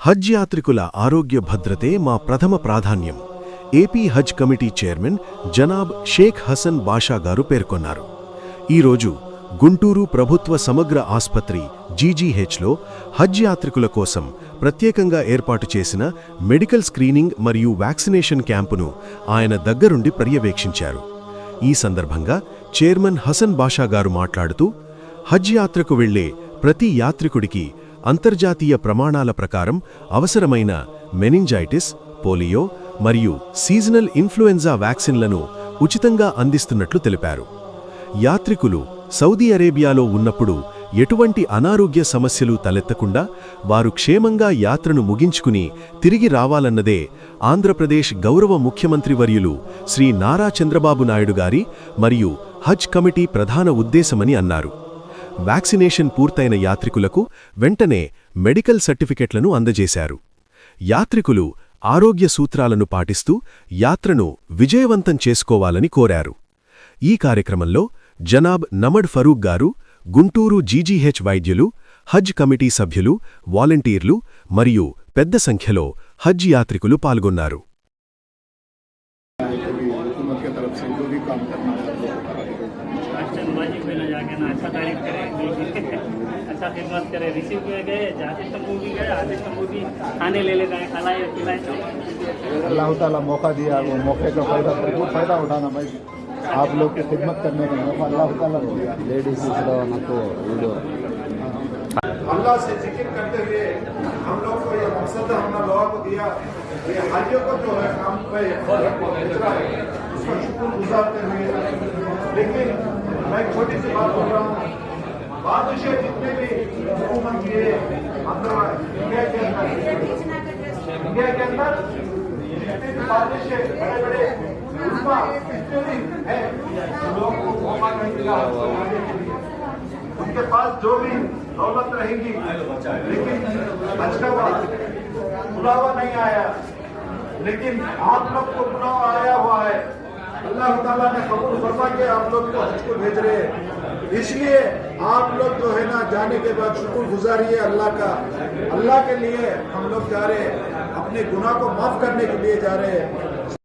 హజ్ యాత్రికుల ఆరోగ్య భద్రతే మా ప్రథమ ప్రాధాన్యం. ఏపీ హజ్ కమిటీ చైర్మన్ జనాబ్ షేక్ హసన్ బాషా గారు పేర్కొన్నారు. ఈరోజు గుంటూరు ప్రభుత్వ సమగ్ర ఆస్పత్రి జీజీహెచ్లో హజ్ యాత్రికుల కోసం ప్రత్యేకంగా ఏర్పాటు చేసిన మెడికల్ స్క్రీనింగ్ మరియు వ్యాక్సినేషన్ క్యాంపును ఆయన దగ్గరుండి పర్యవేక్షించారు. ఈ సందర్భంగా చైర్మన్ హసన్ బాషా గారు మాట్లాడుతూ, హజ్ యాత్రకు వెళ్లే ప్రతి యాత్రికుడికి అంతర్జాతీయ ప్రమాణాల ప్రకారం అవసరమైన మెనింజైటిస్, పోలియో మరియు సీజనల్ ఇన్ఫ్లుయెంజా వ్యాక్సిన్లను ఉచితంగా అందిస్తున్నట్లు తెలిపారు. యాత్రికులు సౌదీ అరేబియాలో ఉన్నప్పుడు ఎటువంటి అనారోగ్య సమస్యలు తలెత్తకుండా వారు క్షేమంగా యాత్రను ముగించుకుని తిరిగి రావాలన్నదే ఆంధ్రప్రదేశ్ గౌరవ ముఖ్యమంత్రి వర్యులు శ్రీ నారా చంద్రబాబు నాయుడు గారి మరియు హజ్ కమిటీ ప్రధాన ఉద్దేశమని అన్నారు. వ్యాక్సినేషన్ పూర్తయిన యాత్రికులకు వెంటనే మెడికల్ సర్టిఫికెట్లను అందజేశారు. యాత్రికులు ఆరోగ్య సూత్రాలను పాటిస్తూ యాత్రను విజయవంతం చేసుకోవాలని కోరారు. ఈ కార్యక్రమంలో జనాబ్ నమడ్ ఫరూక్ గారు, గుంటూరు జీజీహెచ్ వైద్యులు, హజ్ కమిటీ సభ్యులు, వాలంటీర్లు మరియు పెద్ద సంఖ్యలో హజ్ యాత్రికులు పాల్గొన్నారు. अच्छा खिदमत करे, रिसीव किए गए, जाते तंबू भी गए, आते तंबू भी खाने ले लेते हैं, खिलाए पिलाए सब। अल्लाह ताला मौका दिया, वो मौके का भरपूर फ़ायदा उठाना भाई, आप लोग की खिदमत करने का मौका अल्लाह ताला को दिया। लेडीज अल्लाह से जिक्र करते हुए हम लोग को ये मकसद हमने लोगों को दिया, ये हाजियों को जो है काम पे भेजा है उसका शुक्र गुजारते हुए। लेकिन मैं छोटी सी बात बोल रहा हूँ, बादशाह जितने भी हुकूमत किए इंडिया के अंदर जितने भी बादशाह बड़े बड़े जितने भी हैं लोगों को मौका नहीं मिला, उनके पास जो भी दौलत रहेगी, लेकिन हज का बुलावा नहीं आया, लेकिन आप लोग को बुलावा आया हुआ है। अल्लाह ताला ने कबूल फरमा के आप लोग को हज को भेज रहे हैं, इसलिए आप लोग जो है ना जाने के बाद शुक्र गुजारिए अल्लाह का। अल्लाह के लिए हम लोग जा रहे हैं, अपने गुनाह को माफ करने के लिए जा रहे हैं।